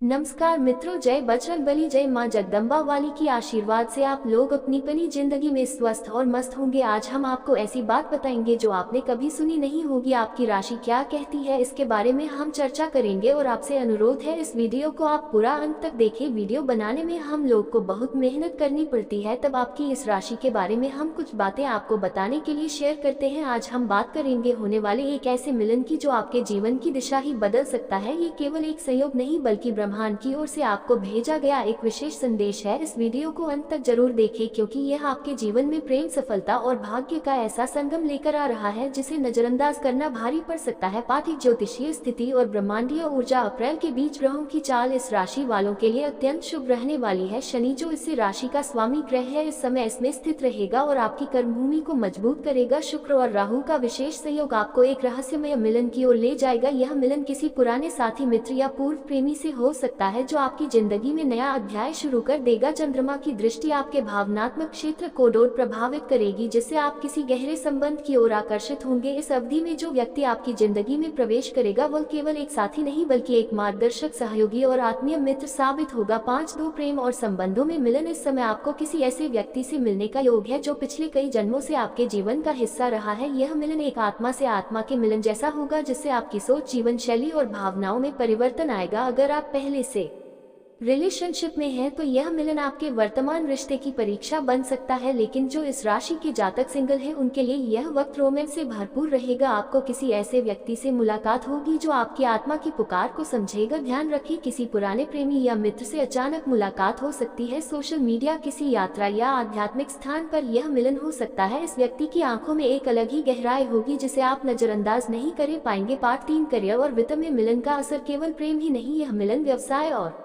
नमस्कार मित्रों, जय बजरंगबली, जय मां जगदम्बा वाली की आशीर्वाद से आप लोग अपनी पनी जिंदगी में स्वस्थ और मस्त होंगे। आज हम आपको ऐसी बात बताएंगे जो आपने कभी सुनी नहीं होगी। आपकी राशि क्या कहती है, इसके बारे में हम चर्चा करेंगे और आपसे अनुरोध है इस वीडियो को आप पूरा अंत तक देखें। वीडियो बनाने में हम लोग को बहुत मेहनत करनी पड़ती है, तब आपकी इस राशि के बारे में हम कुछ बातें आपको बताने के लिए शेयर करते हैं। आज हम बात करेंगे होने वाले एक ऐसे मिलन की जो आपके जीवन की दिशा ही बदल सकता है। ये केवल एक संयोग नहीं बल्कि ब्रह्मांड की ओर से आपको भेजा गया एक विशेष संदेश है। इस वीडियो को अंत तक जरूर देखें क्योंकि यह आपके जीवन में प्रेम, सफलता और भाग्य का ऐसा संगम लेकर आ रहा है जिसे नजरअंदाज करना भारी पड़ सकता है। पाठिक ज्योतिषीय स्थिति और ब्रह्मांडीय ऊर्जा। अप्रैल के बीच ग्रहों की चाल इस राशि वालों के लिए अत्यंत शुभ रहने वाली है। शनि जो इस राशि का स्वामी ग्रह है, इस समय इसमें स्थित रहेगा और आपकी कर्मभूमि को मजबूत करेगा। शुक्र और राहु का विशेष सहयोग आपको एक रहस्यमय मिलन की ओर ले जाएगा। यह मिलन किसी पुराने साथी, मित्र या पूर्व प्रेमी से हो सकता है जो आपकी जिंदगी में नया अध्याय शुरू कर देगा। चंद्रमा की दृष्टि आपके भावनात्मक क्षेत्र को डोर प्रभावित करेगी जिससे आप किसी गहरे संबंध की ओर आकर्षित होंगे। इस अवधि में जो व्यक्ति आपकी जिंदगी में प्रवेश करेगा वह केवल एक साथी नहीं बल्कि एक मार्गदर्शक, सहयोगी और आत्मीय मित्र साबित होगा। 5-2 प्रेम और संबंधों में मिलन। इस समय आपको किसी ऐसे व्यक्ति से मिलने का योग है जो पिछले कई जन्मों से आपके जीवन का हिस्सा रहा है। यह मिलन एक आत्मा से आत्मा के मिलन जैसा होगा जिससे आपकी सोच, जीवन शैली और भावनाओं में परिवर्तन आएगा। अगर आप पहले से रिलेशनशिप में है तो यह मिलन आपके वर्तमान रिश्ते की परीक्षा बन सकता है, लेकिन जो इस राशि के जातक सिंगल है उनके लिए यह वक्त रोमांस से भरपूर रहेगा। आपको किसी ऐसे व्यक्ति से मुलाकात होगी जो आपकी आत्मा की पुकार को समझेगा। ध्यान रखिए, किसी पुराने प्रेमी या मित्र से अचानक मुलाकात हो सकती है। सोशल मीडिया, किसी यात्रा या आध्यात्मिक स्थान पर यह मिलन हो सकता है। इस व्यक्ति की आंखों में एक अलग ही गहराई होगी जिसे आप नजरअंदाज नहीं कर पाएंगे। पार्ट 3, करियर और वित्त में मिलन का असर। केवल प्रेम ही नहीं, यह मिलन व्यवसाय और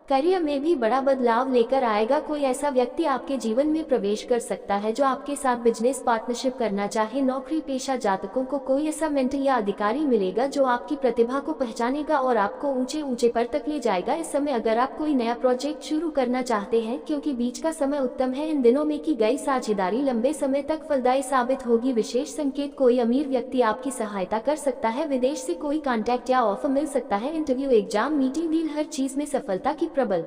करियर में भी बड़ा बदलाव लेकर आएगा। कोई ऐसा व्यक्ति आपके जीवन में प्रवेश कर सकता है जो आपके साथ बिजनेस पार्टनरशिप करना चाहे। नौकरी पेशा जातकों को कोई ऐसा मेंटर या अधिकारी मिलेगा जो आपकी प्रतिभा को पहचानेगा और आपको ऊंचे ऊंचे पर तक ले जाएगा। इस समय अगर आप कोई नया प्रोजेक्ट शुरू करना चाहते हैं क्योंकि बीच का समय उत्तम है। इन दिनों में की गई साझेदारी लंबे समय तक फलदायी साबित होगी। विशेष संकेत, कोई अमीर व्यक्ति आपकी सहायता कर सकता है। विदेश से कोई कॉन्टैक्ट या ऑफर मिल सकता है। इंटरव्यू, एग्जाम, मीटिंग, डील, हर चीज में सफलता की प्रबल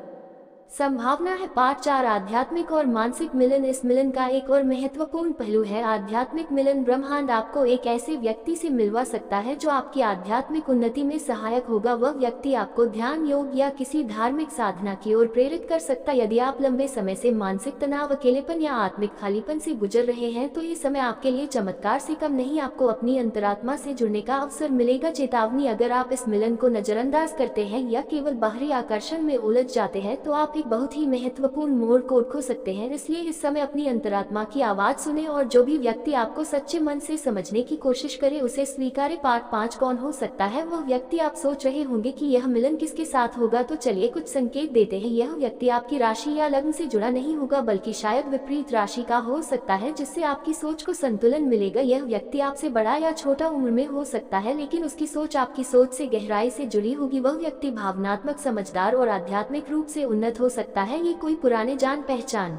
संभावना है। पार्ट 4, आध्यात्मिक और मानसिक मिलन। इस मिलन का एक और महत्वपूर्ण पहलू है आध्यात्मिक मिलन। ब्रह्मांड आपको एक ऐसे व्यक्ति से मिलवा सकता है जो आपकी आध्यात्मिक उन्नति में सहायक होगा। वह व्यक्ति आपको ध्यान, योग या किसी धार्मिक साधना की ओर प्रेरित कर सकता है। यदि आप लंबे समय से मानसिक तनाव, अकेलेपन या आत्मिक खालीपन से गुजर रहे हैं तो ये समय आपके लिए चमत्कार से कम नहीं, आपको अपनी अंतरात्मा से जुड़ने का अवसर मिलेगा। चेतावनी, अगर आप इस मिलन को नजरअंदाज करते हैं या केवल बाहरी आकर्षण में उलझ जाते हैं तो आप एक बहुत ही महत्वपूर्ण मोड़ को खो सकते हैं। इसलिए इस समय अपनी अंतरात्मा की आवाज सुने और जो भी व्यक्ति आपको सच्चे मन से समझने की कोशिश करे उसे स्वीकारे। पार्ट 5, कौन हो सकता है वह व्यक्ति। आप सोच रहे होंगे कि यह मिलन किसके साथ होगा, तो चलिए कुछ संकेत देते हैं। यह व्यक्ति आपकी राशि या लग्न से जुड़ा नहीं होगा बल्कि शायद विपरीत राशि का हो सकता है जिससे आपकी सोच को संतुलन मिलेगा। यह व्यक्ति आपसे बड़ा या छोटा उम्र में हो सकता है लेकिन उसकी सोच आपकी सोच से गहराई से जुड़ी होगी। वह व्यक्ति भावनात्मक, समझदार और आध्यात्मिक रूप से उन्नत हो सकता है। ये कोई पुराने जान पहचान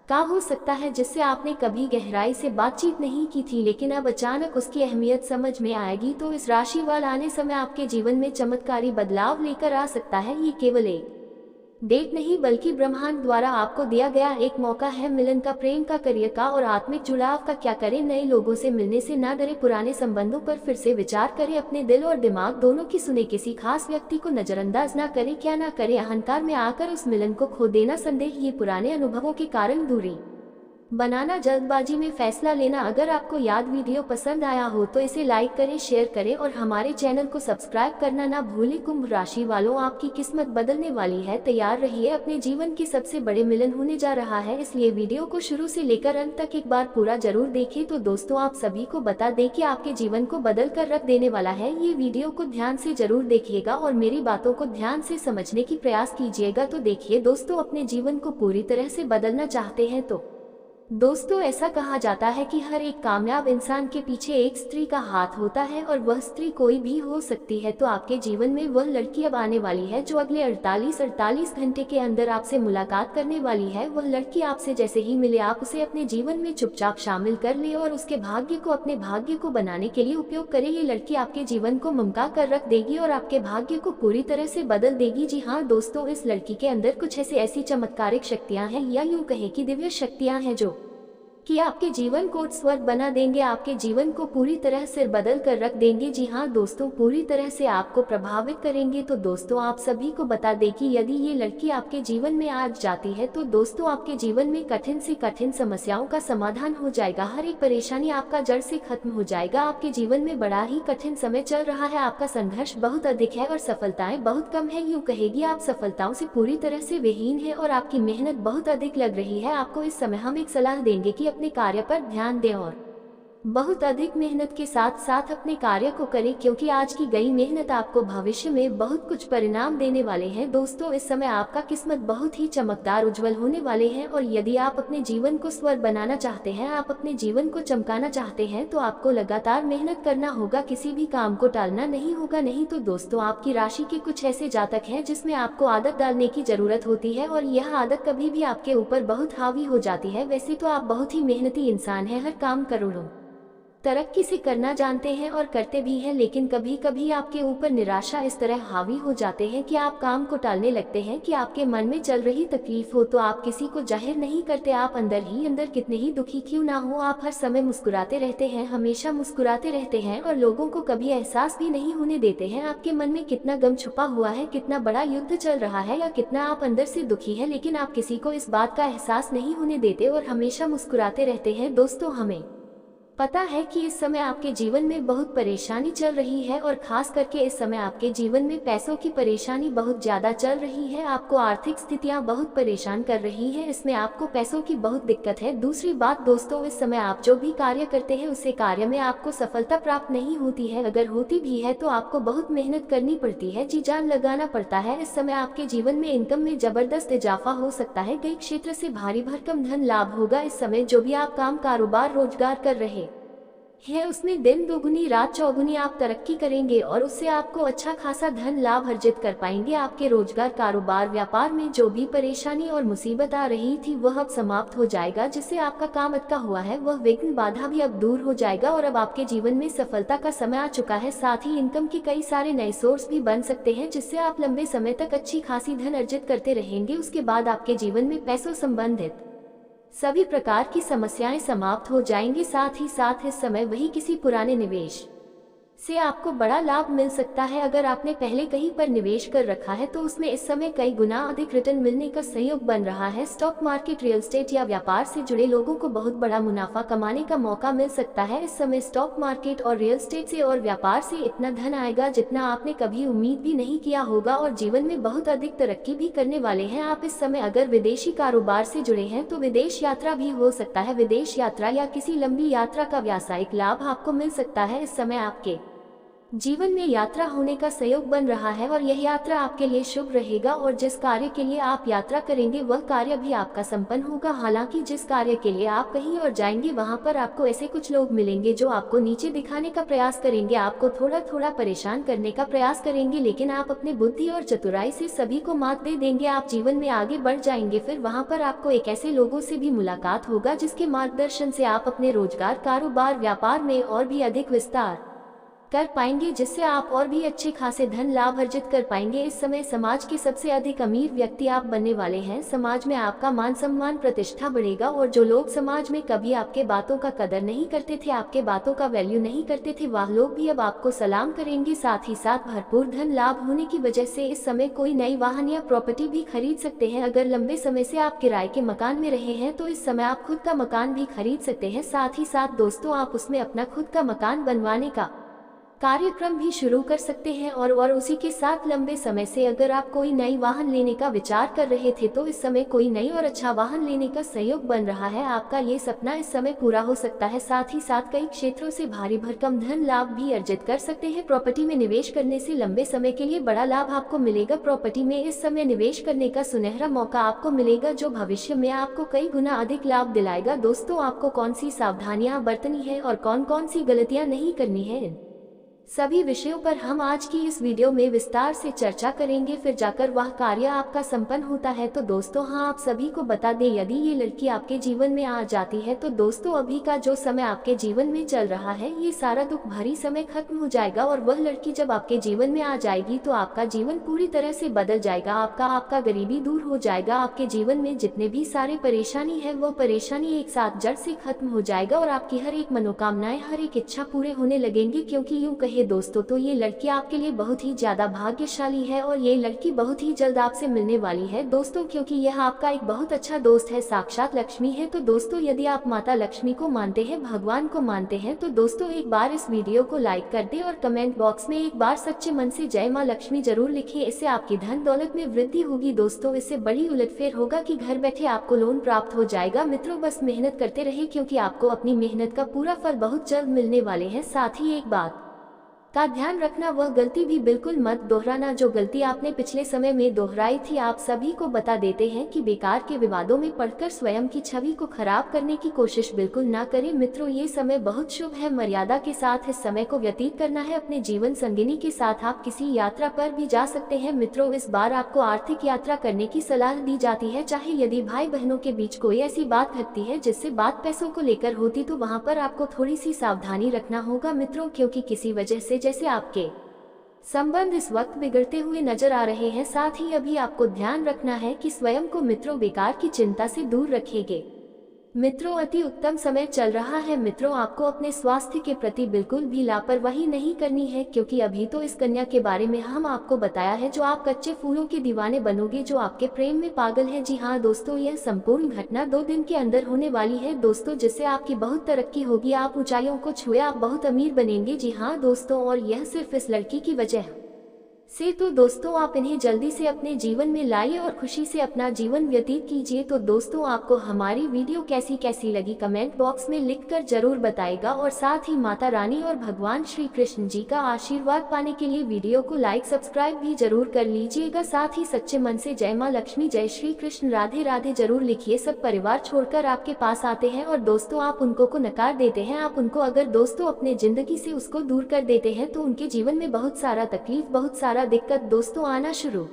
का हो सकता है जिससे आपने कभी गहराई से बातचीत नहीं की थी लेकिन अब अचानक उसकी अहमियत समझ में आएगी। तो इस राशि वाला आने समय आपके जीवन में चमत्कारी बदलाव लेकर आ सकता है। ये केवल एक डेट नहीं बल्कि ब्रह्मांड द्वारा आपको दिया गया एक मौका है। मिलन का, प्रेम का, करियर का और आत्मिक जुड़ाव का। क्या करें, नए लोगों से मिलने से ना डरे, पुराने संबंधों पर फिर से विचार करें, अपने दिल और दिमाग दोनों की सुने, किसी खास व्यक्ति को नजरअंदाज ना करें। क्या ना करें, अहंकार में आकर उस मिलन को खो देना, संदेह, ये पुराने अनुभवों के कारण दूरी बनाना, जल्दबाजी में फैसला लेना। अगर आपको याद वीडियो पसंद आया हो तो इसे लाइक करें, शेयर करें और हमारे चैनल को सब्सक्राइब करना ना भूलें। कुंभ राशि वालों, आपकी किस्मत बदलने वाली है। तैयार रहिए, अपने जीवन के सबसे बड़े मिलन होने जा रहा है, इसलिए वीडियो को शुरू से लेकर अंत तक एक बार पूरा जरूर देखें। तो दोस्तों, आप सभी को बता दें कि आपके जीवन को बदल कर रख देने वाला है। ये वीडियो को ध्यान से जरूर देखिएगा और मेरी बातों को ध्यान से समझने की प्रयास कीजिएगा। तो देखिए दोस्तों, अपने जीवन को पूरी तरह से बदलना चाहते हैं तो दोस्तों, ऐसा कहा जाता है कि हर एक कामयाब इंसान के पीछे एक स्त्री का हाथ होता है और वह स्त्री कोई भी हो सकती है। तो आपके जीवन में वह लड़की अब आने वाली है जो अगले 48 घंटे के अंदर आपसे मुलाकात करने वाली है। वह लड़की आपसे जैसे ही मिले आप उसे अपने जीवन में चुपचाप शामिल कर ले और उसके भाग्य को अपने भाग्य को बनाने के लिए उपयोग करे। ये लड़की आपके जीवन को ममका कर रख देगी और आपके भाग्य को पूरी तरह से बदल देगी। जी हाँ दोस्तों, इस लड़की के अंदर कुछ ऐसी चमत्कारिक शक्तियाँ हैं या यूँ कहें कि दिव्य शक्तियाँ हैं जो कि आपके जीवन को स्वर्ग बना देंगे, आपके जीवन को पूरी तरह से बदल कर रख देंगे। जी हाँ दोस्तों, पूरी तरह से आपको प्रभावित करेंगे। तो दोस्तों, आप सभी को बता दें कि यदि ये लड़की आपके जीवन में आ जाती है तो दोस्तों आपके जीवन में कठिन से कठिन समस्याओं का समाधान हो जाएगा। हर एक परेशानी आपका जड़ से खत्म हो जाएगा। आपके जीवन में बड़ा ही कठिन समय चल रहा है, आपका संघर्ष बहुत अधिक है और सफलताएं बहुत कम है। यूँ कहेगी आप सफलताओं से पूरी तरह से विहीन है और आपकी मेहनत बहुत अधिक लग रही है। आपको इस समय हम एक सलाह देंगे कि अपने कार्य पर ध्यान दें और बहुत अधिक मेहनत के साथ साथ अपने कार्य को करें, क्योंकि आज की गई मेहनत आपको भविष्य में बहुत कुछ परिणाम देने वाले हैं। दोस्तों, इस समय आपका किस्मत बहुत ही चमकदार उज्जवल होने वाले हैं और यदि आप अपने जीवन को स्वर्ग बनाना चाहते हैं, आप अपने जीवन को चमकाना चाहते हैं तो आपको लगातार मेहनत करना होगा, किसी भी काम को टालना नहीं होगा। नहीं तो दोस्तों, आपकी राशि के कुछ ऐसे जातक हैं जिसमें आपको आदत डालने की जरूरत होती है और यह आदत कभी भी आपके ऊपर बहुत हावी हो जाती है। वैसे तो आप बहुत ही मेहनती इंसान हैं, हर काम करोड़ों तरक्की से करना जानते हैं और करते भी हैं, लेकिन कभी कभी आपके ऊपर निराशा इस तरह हावी हो जाते हैं कि आप काम को टालने लगते हैं। कि आपके मन में चल रही तकलीफ हो तो आप किसी को जाहिर नहीं करते, आप अंदर ही अंदर कितने ही दुखी क्यों ना हो, आप हर समय मुस्कुराते रहते हैं, हमेशा मुस्कुराते रहते हैं और लोगों को कभी एहसास भी नहीं होने देते हैं आपके मन में कितना गम छुपा हुआ है, कितना बड़ा युद्ध चल रहा है या कितना आप अंदर से दुखी है, लेकिन आप किसी को इस बात का एहसास नहीं होने देते और हमेशा मुस्कुराते रहते हैं। दोस्तों, हमें पता है कि इस समय आपके जीवन में बहुत परेशानी चल रही है और खास करके इस समय आपके जीवन में पैसों की परेशानी बहुत ज्यादा चल रही है। आपको आर्थिक स्थितियां बहुत परेशान कर रही है, इसमें आपको पैसों की बहुत दिक्कत है। दूसरी बात दोस्तों, इस समय आप जो भी कार्य करते हैं उसे कार्य में आपको सफलता प्राप्त नहीं होती है, अगर होती भी है तो आपको बहुत मेहनत करनी पड़ती है, जी जान लगाना पड़ता है। इस समय आपके जीवन में इनकम में जबरदस्त इजाफा हो सकता है, कई क्षेत्र से भारी भरकम धन लाभ होगा। इस समय जो भी आप काम कारोबार रोजगार कर रहे है उसमें दिन दोगुनी रात चौगुनी आप तरक्की करेंगे और उससे आपको अच्छा खासा धन लाभ अर्जित कर पाएंगे। आपके रोजगार कारोबार व्यापार में जो भी परेशानी और मुसीबत आ रही थी वह अब समाप्त हो जाएगा, जिससे आपका काम अटका हुआ है वह विघ्न बाधा भी अब दूर हो जाएगा और अब आपके जीवन में सफलता का समय आ चुका है। साथ ही इनकम के कई सारे नए सोर्स भी बन सकते हैं, जिससे आप लंबे समय तक अच्छी खासी धन अर्जित करते रहेंगे। उसके बाद आपके जीवन में पैसों संबंधित सभी प्रकार की समस्याएं समाप्त हो जाएंगी। साथ ही साथ इस समय वही किसी पुराने निवेश से आपको बड़ा लाभ मिल सकता है। अगर आपने पहले कहीं पर निवेश कर रखा है तो उसमें इस समय कई गुना अधिक रिटर्न मिलने का संयोग बन रहा है। स्टॉक मार्केट, रियल एस्टेट या व्यापार से जुड़े लोगों को बहुत बड़ा मुनाफा कमाने का मौका मिल सकता है। इस समय स्टॉक मार्केट और रियल एस्टेट से और व्यापार से इतना धन आएगा जितना आपने कभी उम्मीद भी नहीं किया होगा और जीवन में बहुत अधिक तरक्की भी करने वाले हैं आप। इस समय अगर विदेशी कारोबार से जुड़े हैं तो विदेश यात्रा भी हो सकता है, विदेश यात्रा या किसी लंबी यात्रा का व्यावसायिक लाभ आपको मिल सकता है। इस समय आपके जीवन में यात्रा होने का संयोग बन रहा है और यह यात्रा आपके लिए शुभ रहेगा और जिस कार्य के लिए आप यात्रा करेंगे वह कार्य भी आपका संपन्न होगा। हालांकि जिस कार्य के लिए आप कहीं और जाएंगे वहां पर आपको ऐसे कुछ लोग मिलेंगे जो आपको नीचे दिखाने का प्रयास करेंगे, आपको थोड़ा थोड़ा परेशान करने का प्रयास करेंगे, लेकिन आप अपने बुद्धि और चतुराई से सभी को मात दे देंगे, आप जीवन में आगे बढ़ जाएंगे। फिर वहां पर आपको एक ऐसे लोगों से भी मुलाकात होगा जिसके मार्गदर्शन से आप अपने रोजगार, कारोबार, व्यापार में और भी अधिक विस्तार कर पाएंगे, जिससे आप और भी अच्छे खासे धन लाभ अर्जित कर पाएंगे। इस समय समाज के सबसे अधिक अमीर व्यक्ति आप बनने वाले हैं। समाज में आपका मान सम्मान प्रतिष्ठा बढ़ेगा और जो लोग समाज में कभी आपके बातों का कदर नहीं करते थे, आपके बातों का वैल्यू नहीं करते थे, वह लोग भी अब आपको सलाम करेंगे। साथ ही साथ भरपूर धन लाभ होने की वजह से इस समय कोई नई वाहन या प्रॉपर्टी भी खरीद सकते हैं। अगर लंबे समय से आप किराए के मकान में रहे हैं तो इस समय आप खुद का मकान भी खरीद सकते हैं। साथ ही साथ दोस्तों, आप उसमें अपना खुद का मकान बनवाने का कार्यक्रम भी शुरू कर सकते हैं और उसी के साथ लंबे समय से अगर आप कोई नई वाहन लेने का विचार कर रहे थे तो इस समय कोई नई और अच्छा वाहन लेने का सहयोग बन रहा है। आपका ये सपना इस समय पूरा हो सकता है। साथ ही साथ कई क्षेत्रों से भारी भरकम धन लाभ भी अर्जित कर सकते हैं। प्रॉपर्टी में निवेश करने से लंबे समय के लिए बड़ा लाभ आपको मिलेगा। प्रॉपर्टी में इस समय निवेश करने का सुनहरा मौका आपको मिलेगा जो भविष्य में आपको कई गुना अधिक लाभ दिलाएगा। दोस्तों, आपको कौन सी सावधानियां बरतनी है और कौन कौन सी गलतियां नहीं करनी है, सभी विषयों पर हम आज की इस वीडियो में विस्तार से चर्चा करेंगे। फिर जाकर वह कार्य आपका संपन्न होता है। तो दोस्तों, हाँ, आप सभी को बता दें, यदि ये लड़की आपके जीवन में आ जाती है तो दोस्तों अभी का जो समय आपके जीवन में चल रहा है ये सारा दुख भरी समय खत्म हो जाएगा और वह लड़की जब आपके जीवन में आ जाएगी तो आपका जीवन पूरी तरह से बदल जाएगा। आपका गरीबी दूर हो जाएगा। आपके जीवन में जितने भी सारे परेशानी है वो परेशानी एक साथ जड़ से खत्म हो जाएगा और आपकी हर एक मनोकामनाएं, हर एक इच्छा पूरे होने लगेंगी। क्योंकि यूँ दोस्तों तो ये लड़की आपके लिए बहुत ही ज्यादा भाग्यशाली है और ये लड़की बहुत ही जल्द आपसे मिलने वाली है दोस्तों, क्योंकि यह आपका एक बहुत अच्छा दोस्त है, साक्षात लक्ष्मी है। तो दोस्तों, यदि आप माता लक्ष्मी को मानते हैं, भगवान को मानते हैं तो दोस्तों एक बार इस वीडियो को लाइक कर दे और कमेंट बॉक्स में एक बार सच्चे मन से जय माँ लक्ष्मी जरूर लिखिए। इससे आपकी धन दौलत में वृद्धि होगी। दोस्तों, इससे बड़ी उलटफेर होगा कि घर बैठे आपको लोन प्राप्त हो जाएगा। मित्रों, बस मेहनत करते रहे क्योंकि आपको अपनी मेहनत का पूरा फल बहुत जल्द मिलने वाले हैं। साथ ही एक बात का ध्यान रखना, वह गलती भी बिल्कुल मत दोहराना जो गलती आपने पिछले समय में दोहराई थी। आप सभी को बता देते हैं कि बेकार के विवादों में पड़कर स्वयं की छवि को खराब करने की कोशिश बिल्कुल ना करें। मित्रों, ये समय बहुत शुभ है, मर्यादा के साथ इस समय को व्यतीत करना है। अपने जीवन संगिनी के साथ आप किसी यात्रा पर भी जा सकते हैं। मित्रों, इस बार आपको आर्थिक यात्रा करने की सलाह दी जाती है। चाहे यदि भाई बहनों के बीच कोई ऐसी बात घटती है जिससे बात पैसों को लेकर होती तो वहाँ पर आपको थोड़ी सी सावधानी रखना होगा मित्रों, क्योंकि किसी वजह से जैसे आपके संबंध इस वक्त बिगड़ते हुए नजर आ रहे हैं। साथ ही अभी आपको ध्यान रखना है कि स्वयं को मित्रों बेकार की चिंता से दूर रखेंगे। मित्रों, अति उत्तम समय चल रहा है। मित्रों, आपको अपने स्वास्थ्य के प्रति बिल्कुल भी लापरवाही नहीं करनी है, क्योंकि अभी तो इस कन्या के बारे में हम आपको बताया है जो आप कच्चे फूलों के दीवाने बनोगे, जो आपके प्रेम में पागल है। जी हाँ दोस्तों, यह संपूर्ण घटना 2 दिन के अंदर होने वाली है दोस्तों, जिससे आपकी बहुत तरक्की होगी। आप ऊंचाइयों को छुए, आप बहुत अमीर बनेंगे। जी हाँ दोस्तों, और यह सिर्फ इस लड़की की वजह से। तो दोस्तों, आप इन्हें जल्दी से अपने जीवन में लाइए और खुशी से अपना जीवन व्यतीत कीजिए। तो दोस्तों, आपको हमारी वीडियो कैसी लगी कमेंट बॉक्स में लिखकर जरूर बताइएगा और साथ ही माता रानी और भगवान श्री कृष्ण जी का आशीर्वाद पाने के लिए वीडियो को लाइक सब्सक्राइब भी जरूर कर लीजिएगा। साथ ही सच्चे मन से जय माँ लक्ष्मी, जय श्री कृष्ण, राधे राधे जरूर लिखिए। सब परिवार छोड़कर आपके पास आते हैं और दोस्तों आप उनको को नकार देते हैं। आप उनको अगर दोस्तों अपने जिंदगी से उसको दूर कर देते हैं तो उनके जीवन में बहुत सारा तकलीफ, बहुत सारा दिक्कत दोस्तों आना शुरू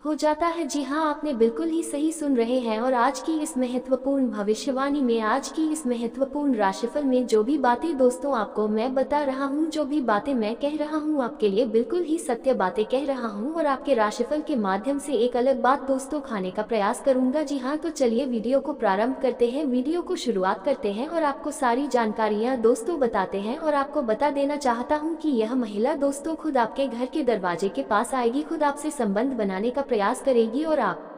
हो जाता है। जी हाँ, आपने बिल्कुल ही सही सुन रहे हैं। और आज की इस महत्वपूर्ण भविष्यवाणी में, आज की इस महत्वपूर्ण राशिफल में जो भी बातें दोस्तों आपको मैं बता रहा हूँ, जो भी बातें मैं कह रहा हूँ, आपके लिए बिल्कुल ही सत्य बातें कह रहा हूँ और आपके राशिफल के माध्यम से एक अलग बात दोस्तों खाने का प्रयास करूंगा। जी हाँ, तो चलिए वीडियो को प्रारंभ करते हैं, वीडियो को शुरुआत करते हैं और आपको सारी जानकारियाँ दोस्तों बताते हैं। और आपको बता देना चाहता हूँ कि यह महिला दोस्तों खुद आपके घर के दरवाजे के पास आएगी, खुद आपसे संबंध बनाने का प्रयास करेगी और आप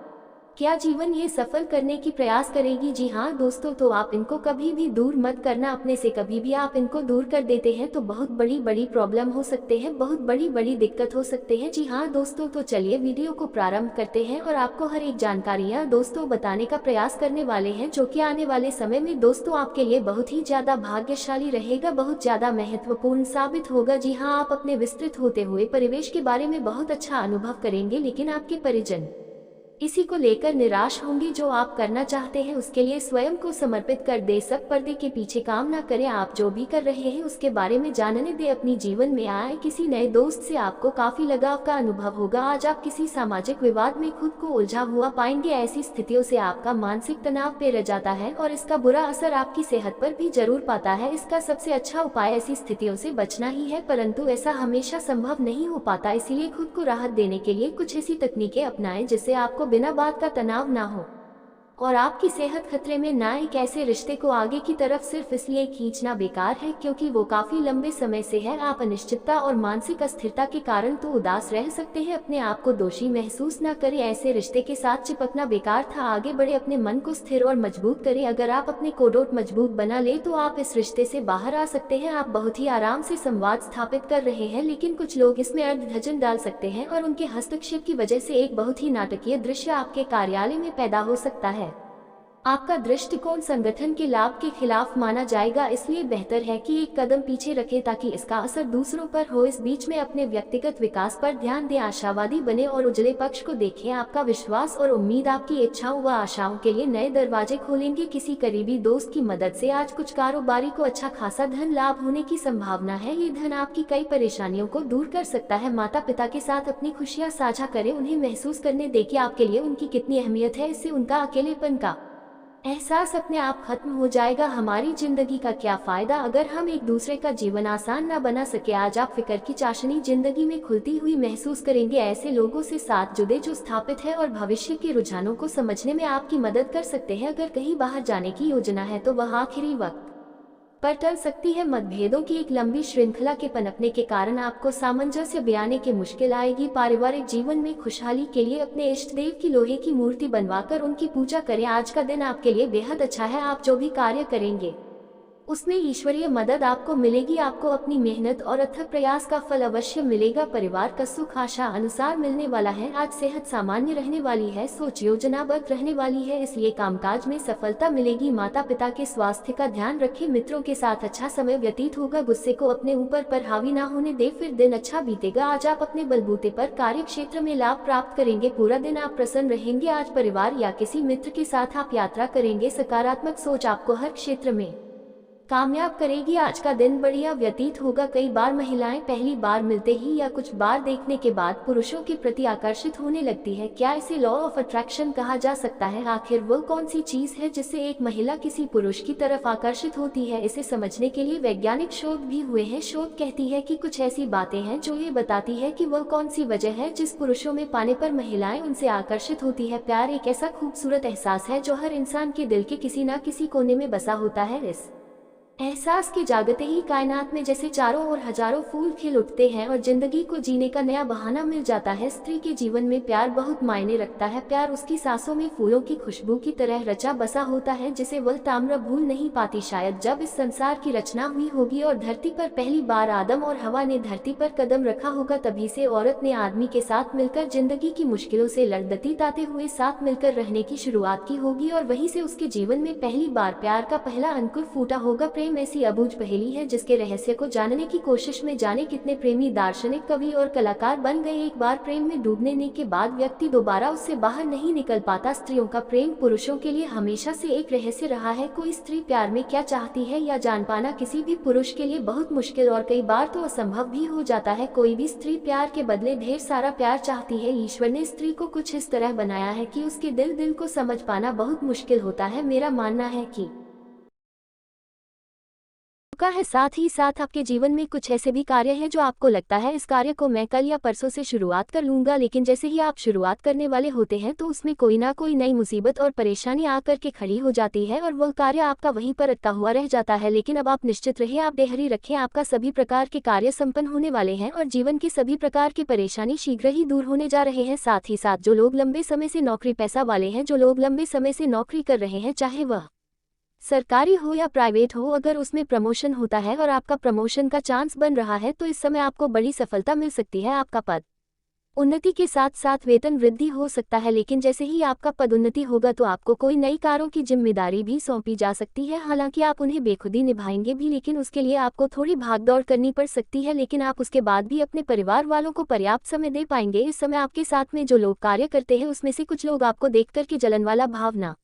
क्या जीवन ये सफल करने की प्रयास करेगी। जी हाँ दोस्तों, तो आप इनको कभी भी दूर मत करना अपने से। कभी भी आप इनको दूर कर देते हैं तो बहुत बड़ी प्रॉब्लम हो सकते हैं, बहुत बड़ी दिक्कत हो सकते हैं। जी हाँ दोस्तों, तो चलिए वीडियो को प्रारंभ करते हैं और आपको हर एक जानकारियाँ दोस्तों बताने का प्रयास करने वाले हैं, जो कि आने वाले समय में दोस्तों आपके लिए बहुत ही ज्यादा भाग्यशाली रहेगा, बहुत ज्यादा महत्वपूर्ण साबित होगा। जी हाँ, आप अपने विस्तृत होते हुए परिवेश के बारे में बहुत अच्छा अनुभव करेंगे, लेकिन आपके परिजन इसी को लेकर निराश होंगे। जो आप करना चाहते हैं उसके लिए स्वयं को समर्पित कर दे। सब पर्दे के पीछे काम ना करें, आप जो भी कर रहे हैं उसके बारे में जानने दे। अपनी जीवन में आए किसी नए दोस्त से आपको काफी लगाव का अनुभव होगा। आज आप किसी सामाजिक विवाद में खुद को उलझा हुआ पाएंगे। ऐसी स्थितियों से आपका मानसिक तनाव पैर जाता है और इसका बुरा असर आपकी सेहत पर भी जरूर पाता है। इसका सबसे अच्छा उपाय ऐसी स्थितियों से बचना ही है, परंतु ऐसा हमेशा संभव नहीं हो पाता। इसीलिए खुद को राहत देने के लिए कुछ ऐसी तकनीकें अपनाएं जिससे आपको बिना बात का तनाव ना हो। और आपकी सेहत खतरे में ना। एक ऐसे रिश्ते को आगे की तरफ सिर्फ इसलिए खींचना बेकार है क्योंकि वो काफी लंबे समय से है। आप अनिश्चितता और मानसिक अस्थिरता के कारण तो उदास रह सकते हैं। अपने आप को दोषी महसूस न करें। ऐसे रिश्ते के साथ चिपकना बेकार था। आगे बढ़े, अपने मन को स्थिर और मजबूत करें। अगर आप अपने कोडोट मजबूत बना ले तो आप इस रिश्ते से बाहर आ सकते हैं। आप बहुत ही आराम से संवाद स्थापित कर रहे हैं, लेकिन कुछ लोग इसमें अर्धधजन डाल सकते हैं और उनके हस्तक्षेप की वजह से एक बहुत ही नाटकीय दृश्य आपके कार्यालय में पैदा हो सकता है। आपका दृष्टिकोण संगठन के लाभ के खिलाफ माना जाएगा, इसलिए बेहतर है कि एक कदम पीछे रखें ताकि इसका असर दूसरों पर हो। इस बीच में अपने व्यक्तिगत विकास पर ध्यान दें, आशावादी बने और उजले पक्ष को देखें। आपका विश्वास और उम्मीद आपकी इच्छाओं व आशाओं के लिए नए दरवाजे खोलेंगे। किसी करीबी दोस्त की मदद से आज कुछ कारोबारी को अच्छा खासा धन लाभ होने की संभावना है। ये धन आपकी कई परेशानियों को दूर कर सकता है। माता पिता के साथ अपनी खुशियाँ साझा करें, उन्हें महसूस करने दें कि आपके लिए उनकी कितनी अहमियत है। इससे उनका अकेलेपन का एहसास अपने आप खत्म हो जाएगा। हमारी जिंदगी का क्या फायदा अगर हम एक दूसरे का जीवन आसान न बना सके। आज आप फिक्र की चाशनी जिंदगी में खुलती हुई महसूस करेंगे। ऐसे लोगों से साथ जुड़े जो स्थापित है और भविष्य के रुझानों को समझने में आपकी मदद कर सकते हैं। अगर कहीं बाहर जाने की योजना है तो वह आखिरी वक्त पर टल सकती है। मतभेदों की एक लंबी श्रृंखला के पनपने के कारण आपको सामंजस्य बयाने की मुश्किल आएगी। पारिवारिक जीवन में खुशहाली के लिए अपने इष्ट देव की लोहे की मूर्ति बनवाकर उनकी पूजा करें। आज का दिन आपके लिए बेहद अच्छा है। आप जो भी कार्य करेंगे उसमें ईश्वरीय मदद आपको मिलेगी। आपको अपनी मेहनत और अथक प्रयास का फल अवश्य मिलेगा। परिवार का सुख आशा अनुसार मिलने वाला है। आज सेहत सामान्य रहने वाली है, सोच योजनाबद्ध रहने वाली है, इसलिए कामकाज में सफलता मिलेगी। माता पिता के स्वास्थ्य का ध्यान रखें। मित्रों के साथ अच्छा समय व्यतीत होगा। गुस्से को अपने ऊपर पर हावी ना होने दे, फिर दिन अच्छा बीतेगा। आज आप अपने बलबूते पर कार्य क्षेत्र में लाभ प्राप्त करेंगे। पूरा दिन आप प्रसन्न रहेंगे। आज परिवार या किसी मित्र के साथ आप यात्रा करेंगे। सकारात्मक सोच आपको हर क्षेत्र में कामयाब करेगी। आज का दिन बढ़िया व्यतीत होगा। कई बार महिलाएं पहली बार मिलते ही या कुछ बार देखने के बाद पुरुषों के प्रति आकर्षित होने लगती है। क्या इसे लॉ ऑफ अट्रैक्शन कहा जा सकता है? आखिर वो कौन सी चीज है जिससे एक महिला किसी पुरुष की तरफ आकर्षित होती है? इसे समझने के लिए वैज्ञानिक शोध भी हुए हैं। शोध कहती है कि कुछ ऐसी बातें हैं जो ये बताती है कि वह कौन सी वजह है जिस पुरुषों में पाने पर महिलाएं उनसे आकर्षित होती है। प्यार एक ऐसा खूबसूरत एहसास है जो हर इंसान के दिल के किसी न किसी कोने में बसा होता है। इस एहसास के जागते ही कायनात में जैसे चारों ओर हजारों फूल खिल उठते हैं और जिंदगी को जीने का नया बहाना मिल जाता है। स्त्री के जीवन में प्यार बहुत मायने रखता है। प्यार उसकी सांसों में फूलों की खुशबू की तरह रचा बसा होता है जिसे वह ताम्र भूल नहीं पाती। शायद जब इस संसार की रचना हुई होगी और धरती पर पहली बार आदम और हवा ने धरती पर कदम रखा होगा, तभी से औरत ने आदमी के साथ मिलकर जिंदगी की मुश्किलों से लड़ती हुए साथ मिलकर रहने की शुरुआत की होगी और वहीं से उसके जीवन में पहली बार प्यार का पहला अंकुर फूटा होगा। प्रेम ऐसी अबूझ पहेली है जिसके रहस्य को जानने की कोशिश में जाने कितने प्रेमी दार्शनिक, कवि और कलाकार बन गए। एक बार प्रेम में डूबने के बाद व्यक्ति दोबारा उससे बाहर नहीं निकल पाता। स्त्रियों का प्रेम पुरुषों के लिए हमेशा से एक रहस्य रहा है। कोई स्त्री प्यार में क्या चाहती है या जान पाना किसी भी पुरुष के लिए बहुत मुश्किल और कई बार तो असंभव भी हो जाता है। कोई भी स्त्री प्यार के बदले ढेर सारा प्यार चाहती है। ईश्वर ने स्त्री को कुछ इस तरह बनाया है कि उसके दिल को समझ पाना बहुत मुश्किल होता है। मेरा मानना है कि है साथ ही साथ आपके जीवन में कुछ ऐसे भी कार्य हैं जो आपको लगता है इस कार्य को मैं कल या परसों से शुरुआत कर लूंगा, लेकिन जैसे ही आप शुरुआत करने वाले होते हैं तो उसमें कोई ना कोई नई मुसीबत और परेशानी आकर के खड़ी हो जाती है और वह कार्य आपका वहीं पर अटका हुआ रह जाता है। लेकिन अब आप निश्चित रहिए, आप बेहरी रखें, आपका सभी प्रकार के कार्य संपन्न होने वाले हैं और जीवन की सभी प्रकार की परेशानी शीघ्र ही दूर होने जा रहे हैं। साथ ही साथ जो लोग लंबे समय से नौकरी पैसा वाले हैं, जो लोग लंबे समय से नौकरी कर रहे हैं, चाहे वह सरकारी हो या प्राइवेट हो, अगर उसमें प्रमोशन होता है और आपका प्रमोशन का चांस बन रहा है तो इस समय आपको बड़ी सफलता मिल सकती है। आपका पद उन्नति के साथ साथ वेतन वृद्धि हो सकता है, लेकिन जैसे ही आपका पदोन्नति होगा तो आपको कोई नई कारों की जिम्मेदारी भी सौंपी जा सकती है। हालांकि आप उन्हें बेखुदी निभाएंगे भी, लेकिन उसके लिए आपको थोड़ी भागदौड़ करनी पड़ सकती है, लेकिन आप उसके बाद भी अपने परिवार वालों को पर्याप्त समय दे पाएंगे। इस समय आपके साथ में जो लोग कार्य करते हैं उसमें से कुछ लोग आपको देख करके जलन वाला भावना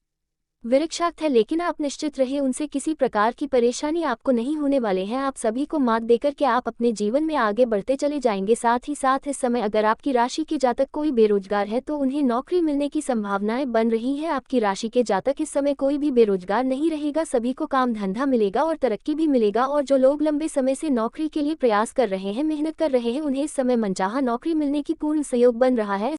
विरक्षाक्त है, लेकिन आप निश्चित रहे उनसे किसी प्रकार की परेशानी आपको नहीं होने वाले हैं। आप सभी को मात देकर के आप अपने जीवन में आगे बढ़ते चले जाएंगे। साथ ही साथ इस समय अगर आपकी राशि के जातक कोई बेरोजगार है तो उन्हें नौकरी मिलने की संभावनाएं बन रही है। आपकी राशि के जातक इस समय कोई भी बेरोजगार नहीं रहेगा, सभी को काम धंधा मिलेगा और तरक्की भी मिलेगा। और जो लोग लंबे समय से नौकरी के लिए प्रयास कर रहे हैं, मेहनत कर रहे हैं, उन्हें इस समय मनचाहा नौकरी मिलने की पूर्ण सहयोग बन रहा है।